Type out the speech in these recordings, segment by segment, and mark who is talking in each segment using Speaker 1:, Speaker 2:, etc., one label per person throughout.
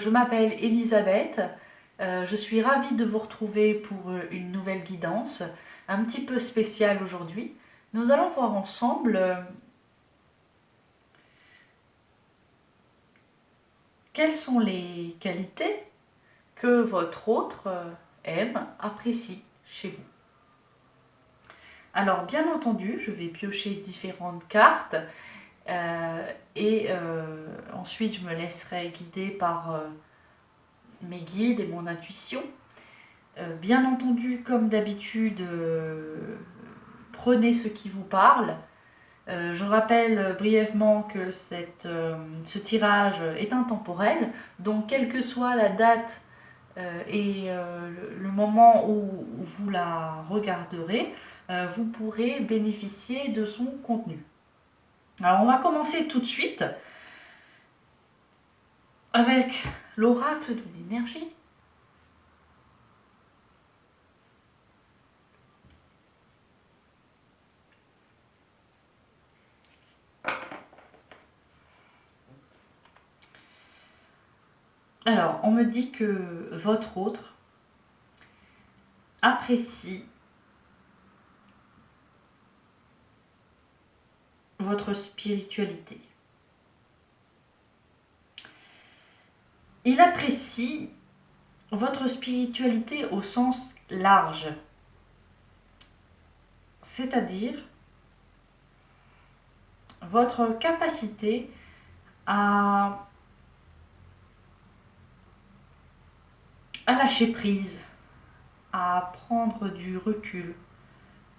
Speaker 1: je m'appelle Elisabeth. Je suis ravie de vous retrouver pour une nouvelle guidance, un petit peu spéciale aujourd'hui. Nous allons voir ensemble quelles sont les qualités que votre autre aime, apprécie chez vous. Alors bien entendu, je vais piocher différentes cartes et ensuite je me laisserai guider par mes guides et mon intuition. Bien entendu, comme d'habitude, prenez ce qui vous parle. Je rappelle brièvement que ce tirage est intemporel, donc quelle que soit la date et le moment où vous la regarderez, vous pourrez bénéficier de son contenu. Alors on va commencer tout de suite avec l'oracle de l'énergie. Alors, on me dit que votre autre apprécie votre spiritualité. Il apprécie votre spiritualité au sens large, c'est-à-dire votre capacité à lâcher prise, à prendre du recul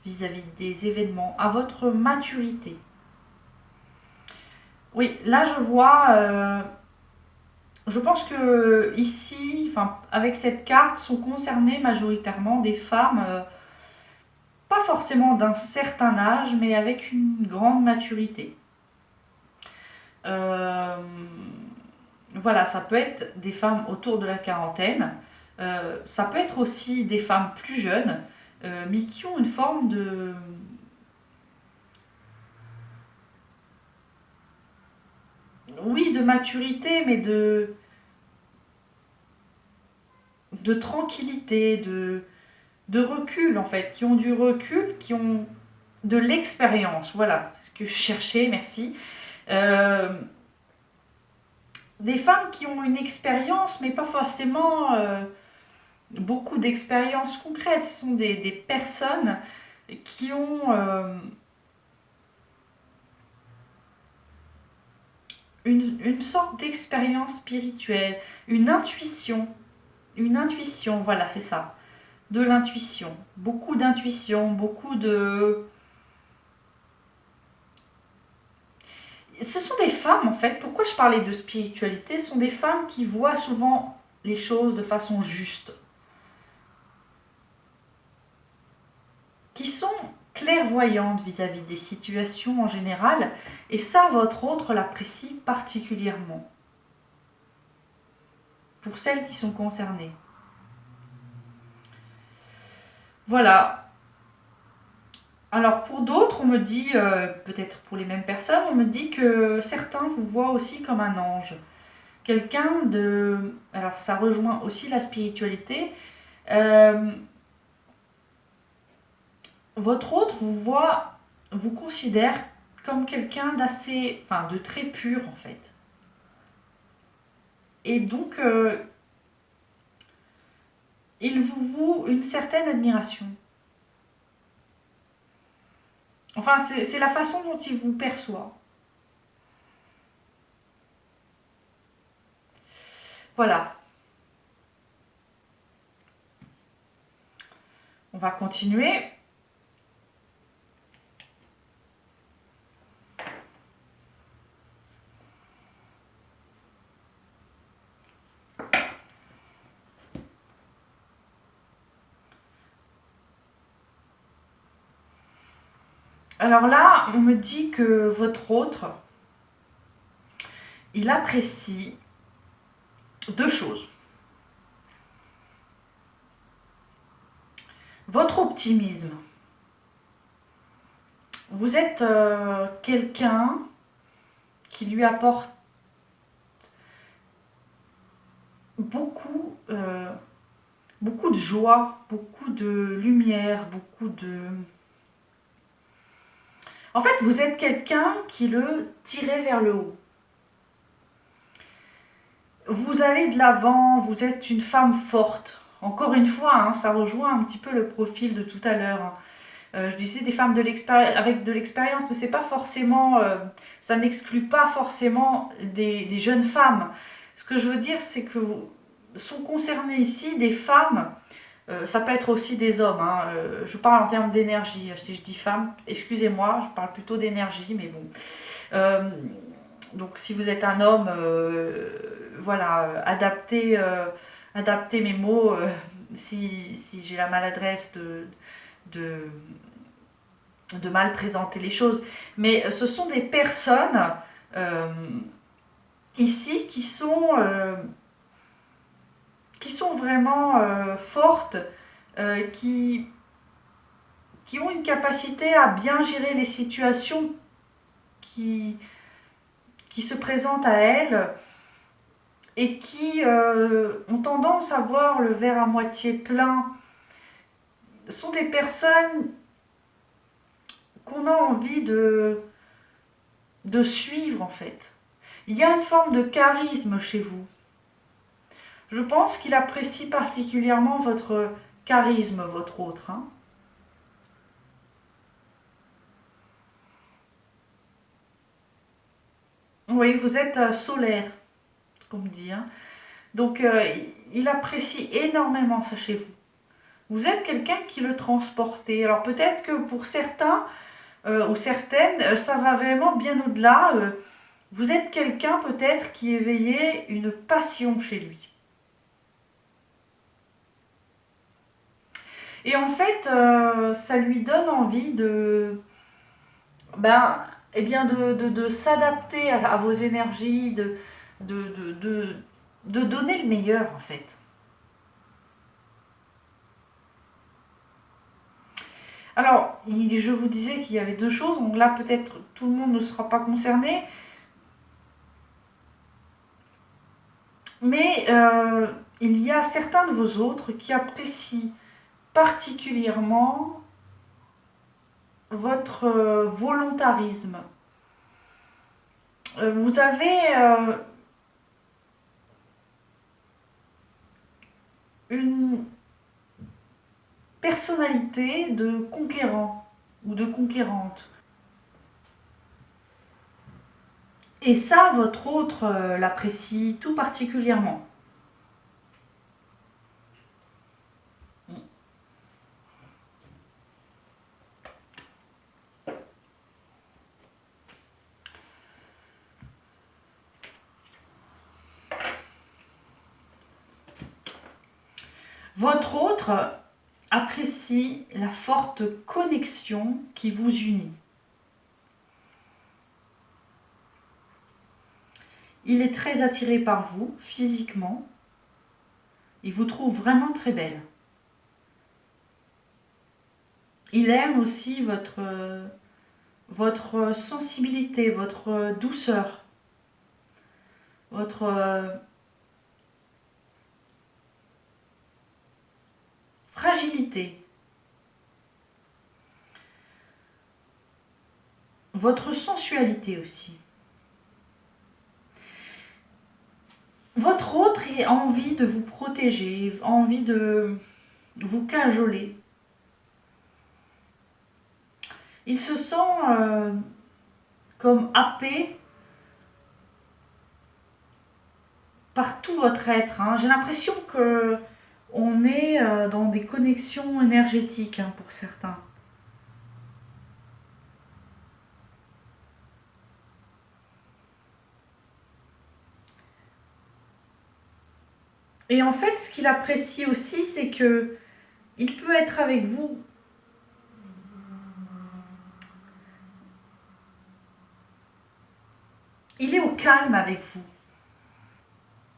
Speaker 1: vis-à-vis des événements, à votre maturité. Oui, là je vois, je pense que ici, enfin, avec cette carte, sont concernées majoritairement des femmes, pas forcément d'un certain âge, mais avec une grande maturité. Voilà, ça peut être des femmes autour de la quarantaine, ça peut être aussi des femmes plus jeunes, mais qui ont une forme de... Oui, de maturité, mais de tranquillité, de recul en fait, qui ont du recul, qui ont de l'expérience, voilà, c'est ce que je cherchais, merci. Des femmes qui ont une expérience, mais pas forcément beaucoup d'expériences concrètes. Ce sont des personnes qui ont une sorte d'expérience spirituelle, une intuition, voilà, c'est ça, de l'intuition, beaucoup d'intuition, beaucoup de... Ce sont des femmes, en fait, pourquoi je parlais de spiritualité, ce sont des femmes qui voient souvent les choses de façon juste, qui sont clairvoyantes vis-à-vis des situations en général, et ça, votre autre l'apprécie particulièrement, pour celles qui sont concernées. Voilà. Alors pour d'autres, on me dit, peut-être pour les mêmes personnes, on me dit que certains vous voient aussi comme un ange. Quelqu'un de... Alors ça rejoint aussi la spiritualité. Votre autre vous considère comme quelqu'un d'assez... Enfin, de très pur en fait. Et donc, il vous voue une certaine admiration. Enfin, c'est la façon dont il vous perçoit. Voilà. On va continuer. Alors là, on me dit que votre autre, il apprécie deux choses. Votre optimisme. Vous êtes quelqu'un qui lui apporte beaucoup, beaucoup de joie, beaucoup de lumière, beaucoup de... En fait, vous êtes quelqu'un qui le tirait vers le haut. Vous allez de l'avant, vous êtes une femme forte. Encore une fois, hein, ça rejoint un petit peu le profil de tout à l'heure, hein. Je disais des femmes avec de l'expérience, mais c'est pas forcément, ça n'exclut pas forcément des jeunes femmes. Ce que je veux dire, c'est que sont concernées ici des femmes, ça peut être aussi des hommes, hein, je parle en termes d'énergie. Si je dis femme, excusez-moi, je parle plutôt d'énergie, mais bon. Euh, donc si vous êtes un homme, voilà, adaptez mes mots si j'ai la maladresse de, de mal présenter les choses. Mais ce sont des personnes euh, ici qui sont vraiment fortes, qui ont une capacité à bien gérer les situations qui, qui se présentent à elles et qui ont tendance à voir le verre à moitié plein. Ce sont des personnes qu'on a envie de suivre en fait. Il y a une forme de charisme chez vous. Je pense qu'il apprécie particulièrement votre charisme, votre autre, hein. Oui, vous êtes solaire, comme dit, hein. Donc, il apprécie énormément ça chez vous. Vous êtes quelqu'un qui le transportez. Alors, peut-être que pour certains ou certaines, ça va vraiment bien au-delà. Vous êtes quelqu'un peut-être qui éveillait une passion chez lui. Et en fait, ça lui donne envie ben, eh bien de s'adapter à vos énergies, de, de, de, de donner le meilleur en fait. Alors, je vous disais qu'il y avait deux choses, donc là peut-être tout le monde ne sera pas concerné, mais il y a certains de vos autres qui apprécient particulièrement votre volontarisme. Vous avez une personnalité de conquérant ou de conquérante. Et ça, votre autre l'apprécie tout particulièrement. Votre autre apprécie la forte connexion qui vous unit. Il est très attiré par vous physiquement. Il vous trouve vraiment très belle. Il aime aussi votre sensibilité, votre douceur, votre fragilité, votre sensualité aussi. Votre autre a envie de vous protéger, a envie de vous cajoler. Il se sent comme happé par tout votre être, hein. J'ai l'impression que on est dans des connexions énergétiques, hein, pour certains. Et en fait, ce qu'il apprécie aussi, c'est que il peut être avec vous. Il est au calme avec vous.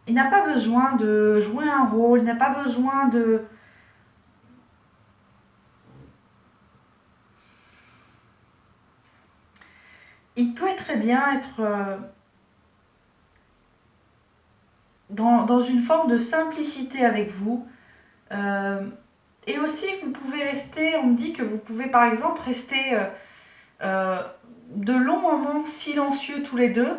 Speaker 1: Il n'a pas besoin de jouer un rôle, il n'a pas besoin de... Il peut très bien être dans une forme de simplicité avec vous. Et aussi, vous pouvez rester, on me dit que vous pouvez par exemple rester de longs moments silencieux tous les deux,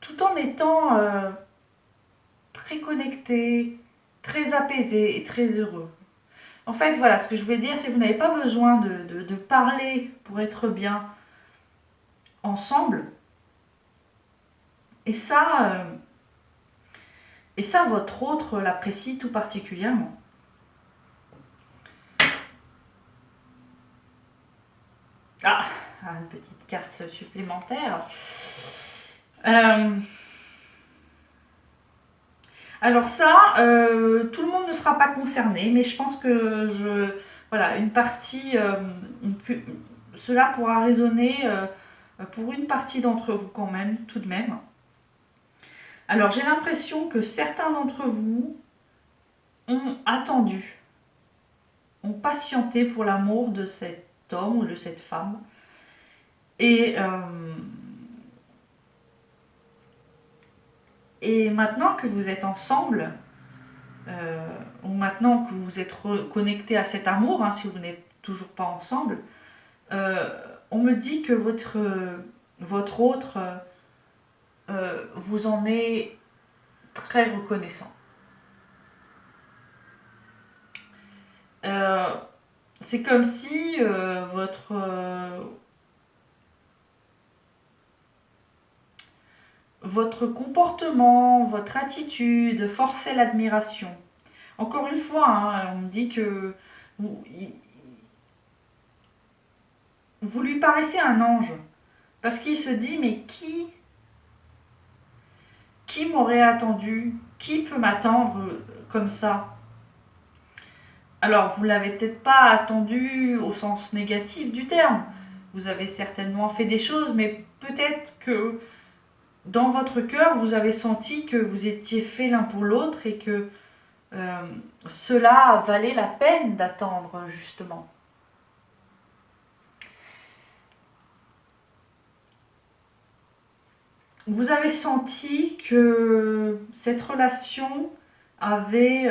Speaker 1: tout en étant très connectés, très apaisés et très heureux. En fait, voilà, ce que je voulais dire, c'est que vous n'avez pas besoin de parler pour être bien ensemble. Et ça, votre autre l'apprécie tout particulièrement. Ah, une petite carte supplémentaire. Alors ça, tout le monde ne sera pas concerné, mais je pense que voilà, une partie, cela pourra résonner pour une partie d'entre vous quand même, tout de même. Alors j'ai l'impression que certains d'entre vous ont attendu, ont patienté pour l'amour de cet homme ou de cette femme. Et maintenant que vous êtes ensemble, ou maintenant que vous êtes connecté à cet amour, si vous n'êtes toujours pas ensemble, on me dit que votre autre vous en est très reconnaissant. C'est comme si votre comportement, votre attitude forçait l'admiration. Encore une fois, on me dit que vous lui paraissez un ange. Parce qu'il se dit, mais qui m'aurait attendu? Qui peut m'attendre comme ça? Alors, vous ne l'avez peut-être pas attendu au sens négatif du terme. Vous avez certainement fait des choses, mais peut-être que dans votre cœur, vous avez senti que vous étiez faits l'un pour l'autre et que cela valait la peine d'attendre, justement. Vous avez senti que cette relation avait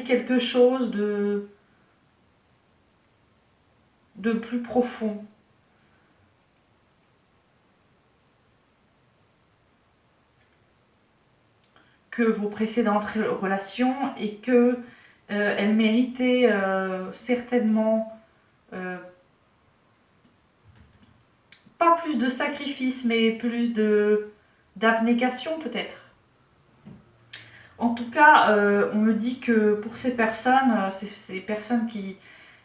Speaker 1: quelque chose de plus profond. Que vos précédentes relations et que elles méritaient certainement pas plus de sacrifices, mais plus d'abnégation peut-être. En tout cas, on me dit que pour ces personnes, ces personnes qui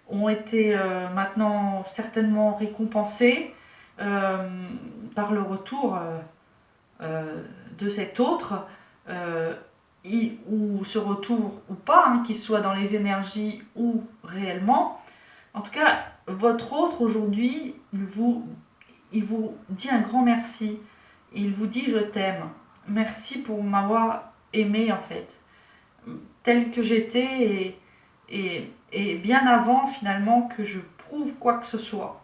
Speaker 1: ont été maintenant certainement récompensées par le retour de cet autre, ou ce retour ou pas, qu'il soit dans les énergies ou réellement. En tout cas, votre autre aujourd'hui, il vous dit un grand merci. Il vous dit je t'aime. Merci pour m'avoir aimé en fait, tel que j'étais et bien avant finalement que je prouve quoi que ce soit.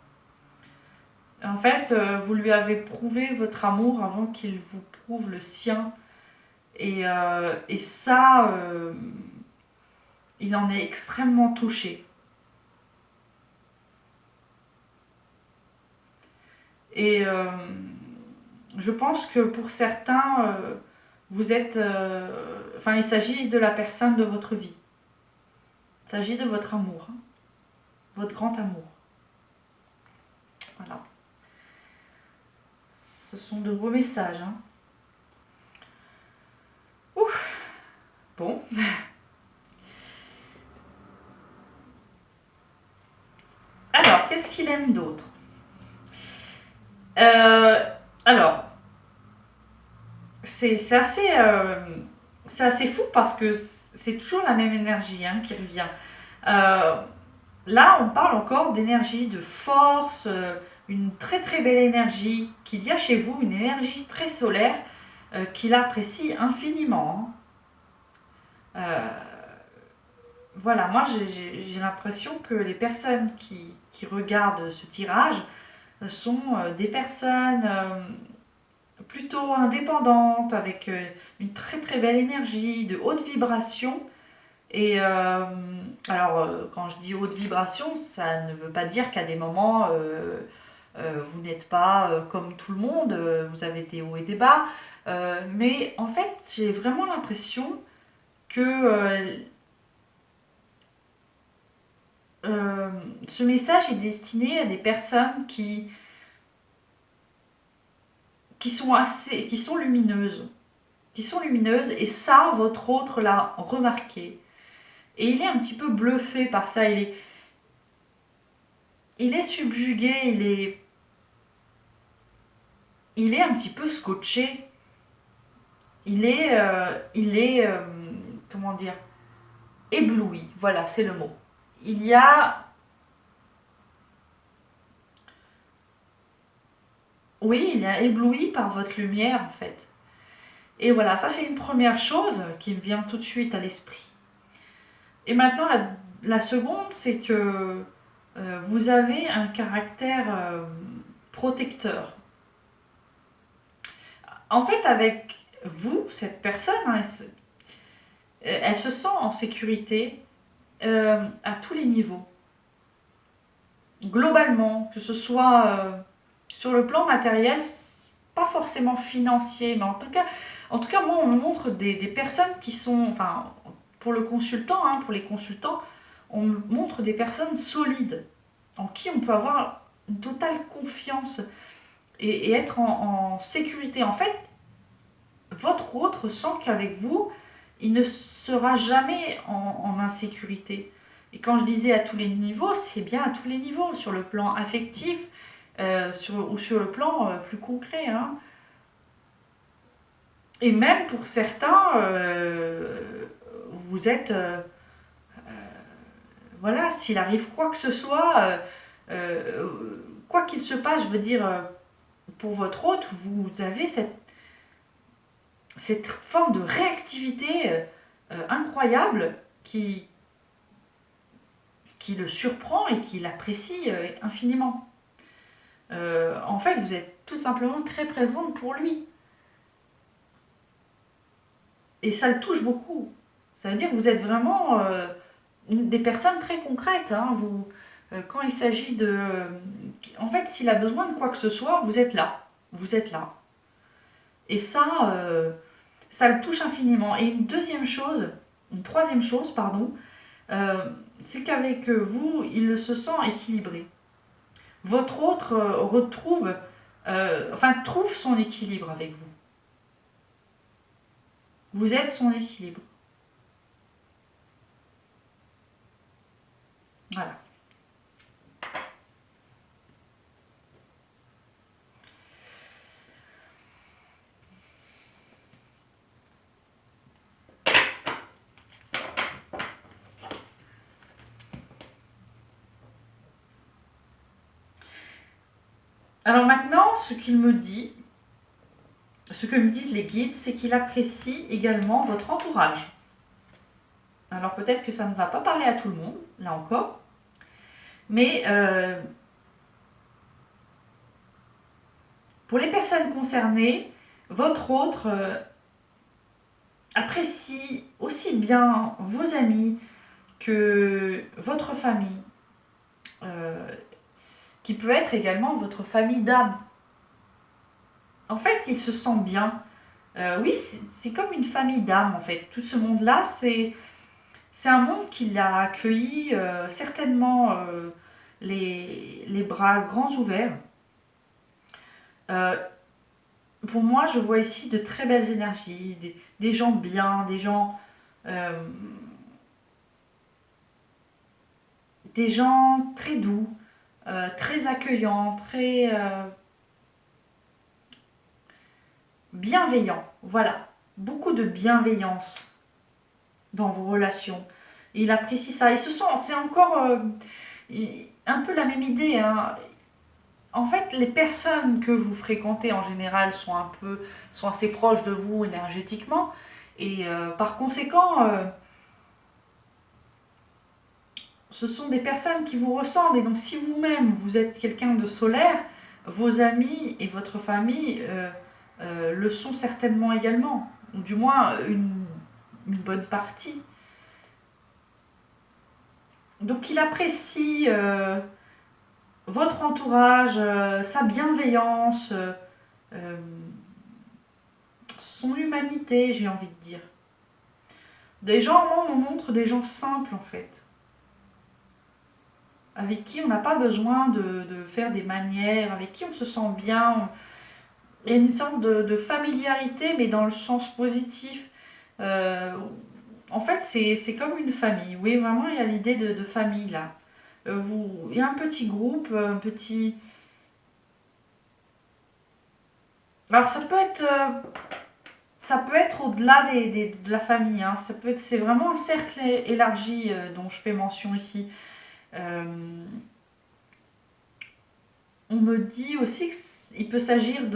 Speaker 1: En fait, vous lui avez prouvé votre amour avant qu'il vous prouve le sien. Et ça, il en est extrêmement touché. Et je pense que pour certains, vous êtes... il s'agit de la personne de votre vie. Il s'agit de votre amour. Votre grand amour. Voilà. Ce sont de beaux messages. Ouf. Bon. Alors, qu'est-ce qu'il aime d'autre? Alors, c'est assez fou parce que c'est toujours la même énergie qui revient. Là, on parle encore d'énergie, de force, une très très belle énergie qu'il y a chez vous, une énergie très solaire qu'il apprécie infiniment. voilà, moi j'ai l'impression que les personnes qui regardent ce tirage sont des personnes plutôt indépendantes, avec une très très belle énergie, de haute vibration. Et alors, quand je dis haute vibration, ça ne veut pas dire qu'à des moments, vous n'êtes pas comme tout le monde, vous avez des hauts et des bas. Mais en fait, j'ai vraiment l'impression que euh, ce message est destiné à des personnes qui sont lumineuses. Qui sont lumineuses, et ça, votre autre l'a remarqué. Et il est un petit peu bluffé par ça. Il est subjugué, il est un petit peu scotché. Comment dire, ébloui. Voilà, c'est le mot. Il y a, oui, il est ébloui par votre lumière en fait. Et voilà, ça c'est une première chose qui me vient tout de suite à l'esprit. Et maintenant, la seconde, c'est que vous avez un caractère protecteur. En fait, avec vous, cette personne, hein, elle se sent en sécurité à tous les niveaux. Globalement, que ce soit sur le plan matériel, pas forcément financier, mais en tout cas moi, on me montre des personnes qui sont, enfin, pour le consultant, hein, pour les consultants, on me montre des personnes solides, en qui on peut avoir une totale confiance et être en sécurité. En fait, votre autre sent qu'avec vous, il ne sera jamais en insécurité. Et quand je disais à tous les niveaux, c'est bien à tous les niveaux, sur le plan affectif ou sur le plan plus concret, hein. Et même pour certains, vous êtes... voilà, s'il arrive quoi que ce soit, euh, quoi qu'il se passe, je veux dire, pour votre hôte, vous avez cette forme de réactivité incroyable qui le surprend et qui l'apprécie infiniment. En fait, vous êtes tout simplement très présente pour lui. Et ça le touche beaucoup. Ça veut dire que vous êtes vraiment des personnes très concrètes, hein. Quand il s'agit de... En fait, s'il a besoin de quoi que ce soit, vous êtes là. Vous êtes là. Et ça le touche infiniment. Et une troisième chose, pardon, c'est qu'avec vous, il se sent équilibré. Votre autre trouve son équilibre avec vous. Vous êtes son équilibre. Voilà. Alors maintenant, ce que me disent les guides, c'est qu'il apprécie également votre entourage. Alors peut-être que ça ne va pas parler à tout le monde, là encore, mais pour les personnes concernées, votre autre apprécie aussi bien vos amis que votre famille, euh, qui peut être également votre famille d'âme. En fait, il se sent bien. Oui, c'est comme une famille d'âme, en fait. Tout ce monde-là, c'est un monde qui l'a accueilli certainement les bras grands ouverts. Euh, pour moi, je vois ici de très belles énergies, des gens bien, euh, des gens très doux, très accueillants, très bienveillants. Voilà, beaucoup de bienveillance dans vos relations. Et il apprécie ça. Et c'est encore un peu la même idée, hein. En fait, les personnes que vous fréquentez en général sont assez proches de vous énergétiquement. Et par conséquent, ce sont des personnes qui vous ressemblent. Et donc si vous-même, vous êtes quelqu'un de solaire, vos amis et votre famille le sont certainement également. Ou du moins une bonne partie. Donc il apprécie votre entourage, sa bienveillance, euh, son humanité, j'ai envie de dire. Des gens, moi, on montre des gens simples, en fait. Avec qui on n'a pas besoin de faire des manières, avec qui on se sent bien. Il y a une sorte de familiarité, mais dans le sens positif. Euh, En fait, c'est comme une famille. Oui, vraiment, il y a l'idée de famille, là. Il y a un petit groupe, un petit... Alors, ça peut être au-delà de la famille, hein. C'est vraiment un cercle élargi dont je fais mention ici. Euh, on me dit aussi qu'il peut s'agir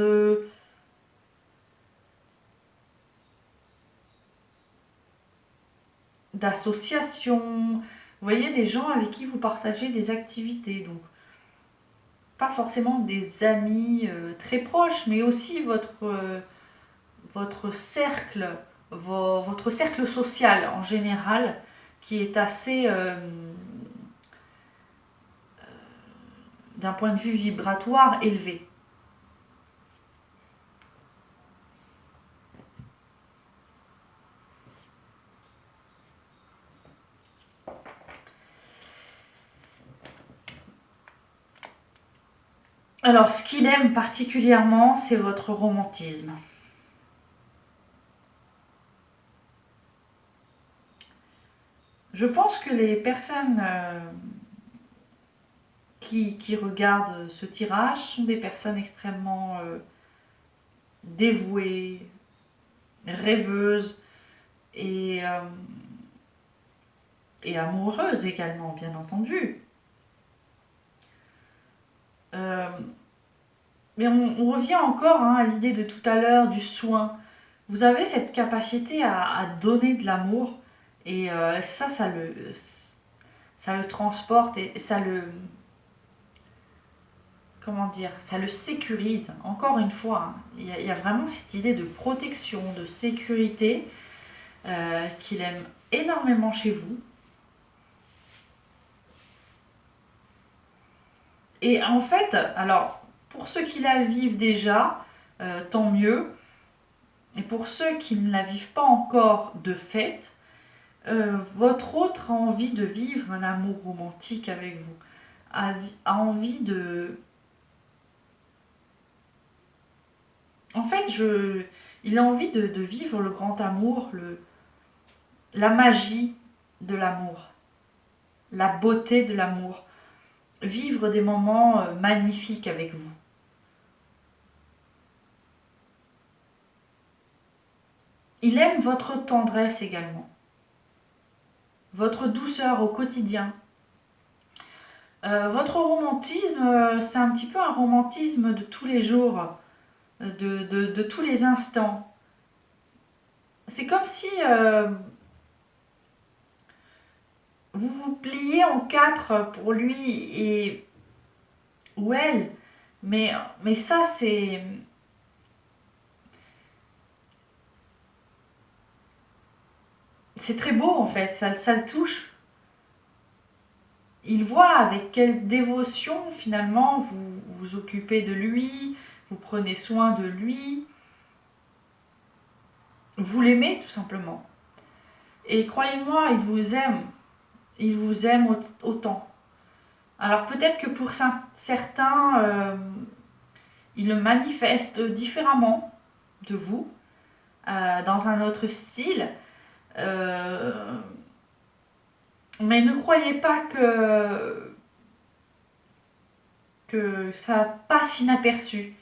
Speaker 1: d'associations. Vous voyez, des gens avec qui vous partagez des activités. Donc, pas forcément des amis très proches, mais aussi votre cercle, votre cercle social en général, qui est assez, d'un point de vue vibratoire, élevé. Alors, ce qu'il aime particulièrement, c'est votre romantisme. Je pense que les personnes qui regardent ce tirage sont des personnes extrêmement dévouées, rêveuses et et amoureuses également, bien entendu. Euh, mais on revient encore hein, à l'idée de tout à l'heure du soin. Vous avez cette capacité à donner de l'amour et ça le transporte et ça le, comment dire, ça le sécurise. Encore une fois, hein, il y a vraiment cette idée de protection, de sécurité qu'il aime énormément chez vous. Et en fait, alors, pour ceux qui la vivent déjà, tant mieux. Et pour ceux qui ne la vivent pas encore de fait, votre autre a envie de vivre un amour romantique avec vous, a envie de... En fait, il a envie de vivre le grand amour, la magie de l'amour, la beauté de l'amour, vivre des moments magnifiques avec vous. Il aime votre tendresse également, votre douceur au quotidien. Votre romantisme, c'est un petit peu un romantisme de tous les jours, de tous les instants. C'est comme si vous vous pliez en quatre pour lui et ou elle, mais ça c'est très beau en fait, ça le touche. Il voit avec quelle dévotion finalement vous vous occupez de lui, vous prenez soin de lui, vous l'aimez tout simplement. Et croyez-moi, il vous aime autant. Alors peut-être que pour certains, il le manifeste différemment de vous, dans un autre style. Euh, mais ne croyez pas que ça passe inaperçu.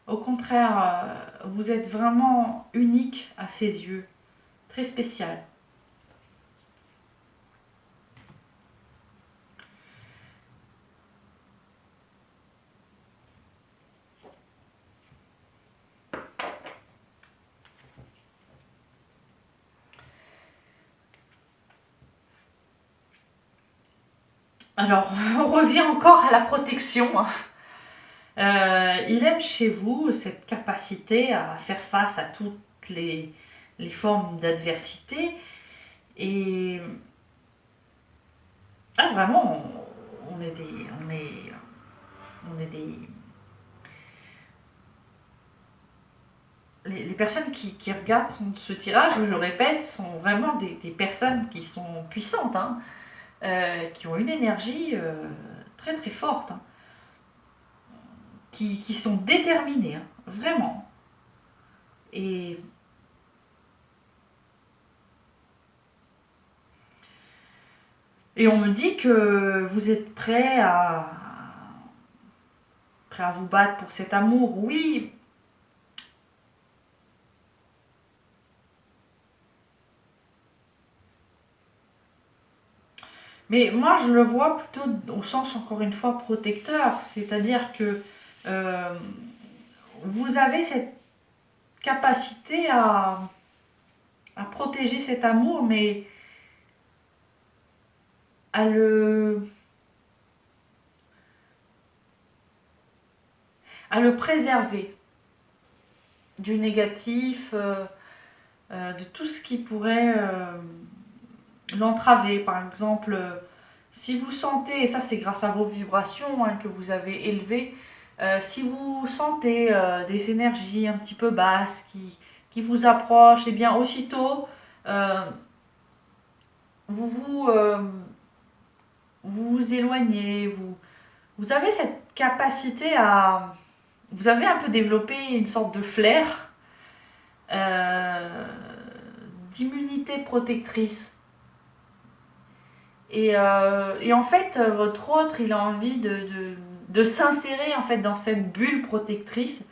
Speaker 1: Au contraire, vous êtes vraiment unique à ses yeux, très spécial. Alors, on revient encore à la protection. Il aime chez vous cette capacité à faire face à toutes les formes d'adversité. Et vraiment, on est des, on est des, les personnes qui regardent ce tirage, je le répète, sont vraiment des personnes qui sont puissantes, hein, qui ont une énergie très très forte, hein, qui sont déterminées, hein, vraiment. Et, et on me dit que vous êtes prêt à vous battre pour cet amour, oui. Mais moi, je le vois plutôt au sens, encore une fois, protecteur. C'est-à-dire que euh, vous avez cette capacité à protéger cet amour, mais à à le préserver du négatif, de tout ce qui pourrait l'entraver. Par exemple, si vous sentez, et ça c'est grâce à vos vibrations, hein, que vous avez élevées, si vous sentez des énergies un petit peu basses qui vous approchent, et bien aussitôt, euh, vous vous, euh, vous vous éloignez, vous avez cette capacité à... Vous avez un peu développé une sorte de flair euh, d'immunité protectrice. Et en fait, votre autre, il a envie de s'insérer en fait dans cette bulle protectrice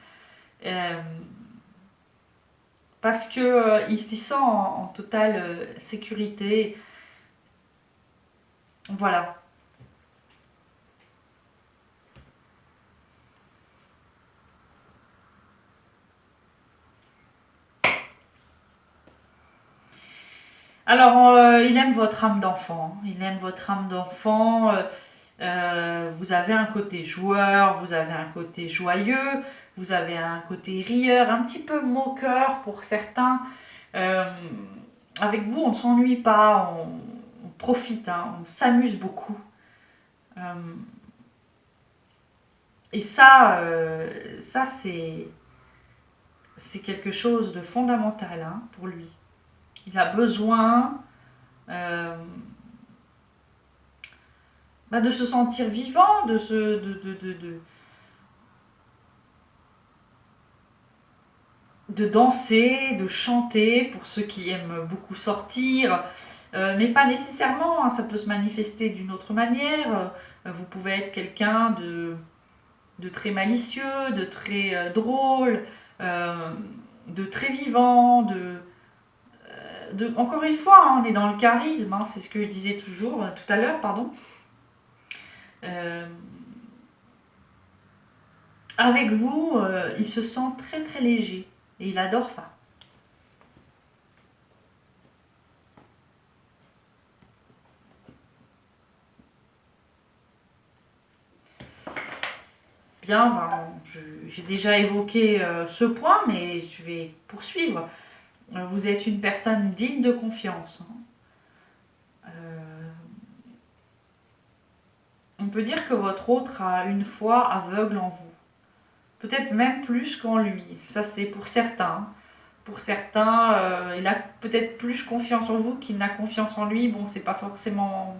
Speaker 1: euh, parce que il s'y sent en totale sécurité. Voilà. Alors, il aime votre âme d'enfant. Il aime votre âme d'enfant. Vous avez un côté joueur, vous avez un côté joyeux, vous avez un côté rieur, un petit peu moqueur pour certains. Euh, Avec vous, on ne s'ennuie pas, on profite, hein, on s'amuse beaucoup. Euh, et ça c'est quelque chose de fondamental, hein, pour lui. Il a besoin euh, de se sentir vivant, de danser, de chanter, pour ceux qui aiment beaucoup sortir, mais pas nécessairement, hein, ça peut se manifester d'une autre manière. Vous pouvez être quelqu'un de très malicieux, de très drôle, euh, de très vivant, encore une fois, hein, on est dans le charisme, hein, c'est ce que je disais toujours tout à l'heure, pardon. Euh, Avec vous, il se sent très très léger et il adore ça. Bien, j'ai déjà évoqué ce point, mais je vais poursuivre. Vous êtes une personne digne de confiance, hein. On peut dire que votre autre a une foi aveugle en vous. Peut-être même plus qu'en lui. Ça, c'est pour certains. Pour certains, il a peut-être plus confiance en vous qu'il n'a confiance en lui. Bon, c'est pas forcément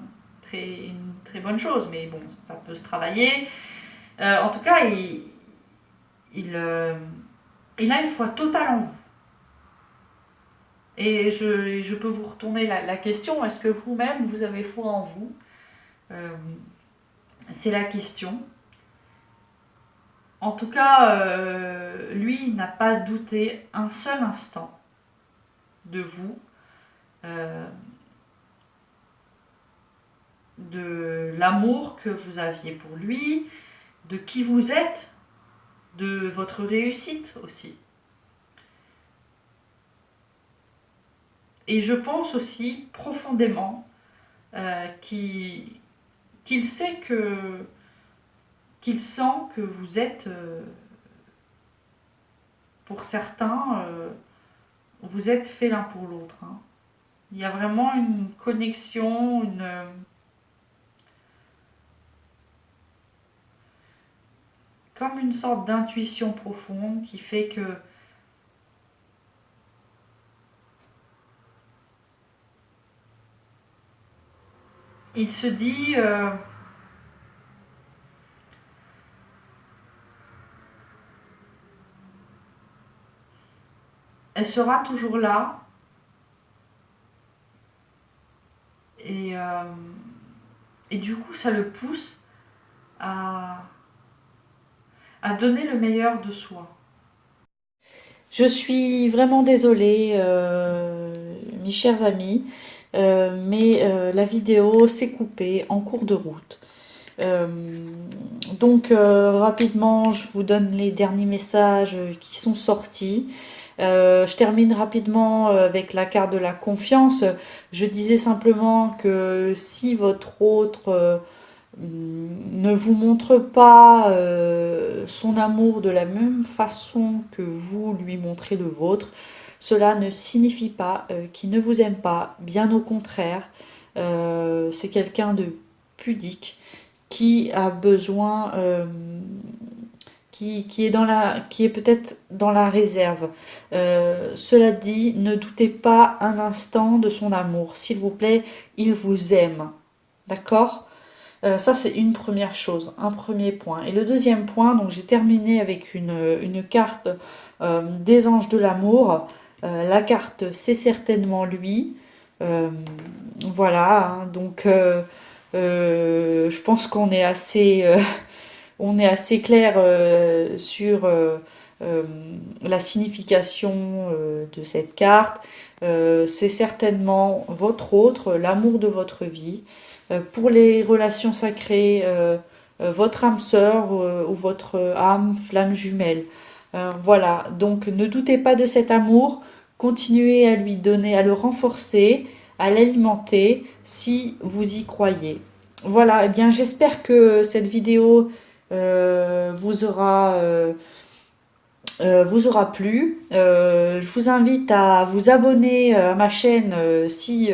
Speaker 1: une très bonne chose, mais bon, ça peut se travailler. En tout cas, il, euh, il a une foi totale en vous. Et je peux vous retourner la question, est-ce que vous-même, vous avez foi en vous? Euh, c'est la question. En tout cas, lui n'a pas douté un seul instant de vous, euh, de l'amour que vous aviez pour lui, de qui vous êtes, de votre réussite aussi. Et je pense aussi profondément qu'il qu'il sait qu'il sent que vous êtes, pour certains, vous êtes faits l'un pour l'autre. Hein. Il y a vraiment une connexion, comme une sorte d'intuition profonde qui fait que il se dit elle sera toujours là et du coup ça le pousse à donner le meilleur de soi. Je suis vraiment désolée, mes chers amis, mais la vidéo s'est coupée en cours de route. Donc rapidement, je vous donne les derniers messages qui sont sortis. Je termine rapidement avec la carte de la confiance. Je disais simplement que si votre autre ne vous montre pas son amour de la même façon que vous lui montrez le vôtre, cela ne signifie pas qu'il ne vous aime pas, bien au contraire. C'est quelqu'un de pudique qui a besoin, qui est peut-être dans la réserve. Cela dit, ne doutez pas un instant de son amour. S'il vous plaît, il vous aime. D'accord ? Ça, c'est une première chose, un premier point. Et le deuxième point, donc j'ai terminé avec une carte des anges de l'amour. La carte, c'est certainement lui. Voilà, hein, donc je pense qu'on est on est assez clair sur la signification de cette carte. C'est certainement votre autre, l'amour de votre vie. Pour les relations sacrées, votre âme sœur ou votre âme flamme jumelle. Voilà, donc ne doutez pas de cet amour, continuez à lui donner, à le renforcer, à l'alimenter si vous y croyez. Voilà, eh bien j'espère que cette vidéo vous aura plu. Je vous invite à vous abonner à ma chaîne si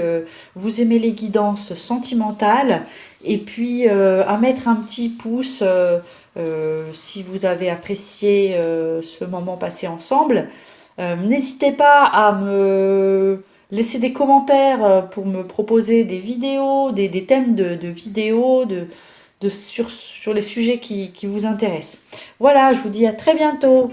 Speaker 1: vous aimez les guidances sentimentales et puis à mettre un petit pouce si vous avez apprécié ce moment passé ensemble. N'hésitez pas à me laisser des commentaires pour me proposer des vidéos, des thèmes de vidéos, sur les sujets qui vous intéressent. Voilà, je vous dis à très bientôt.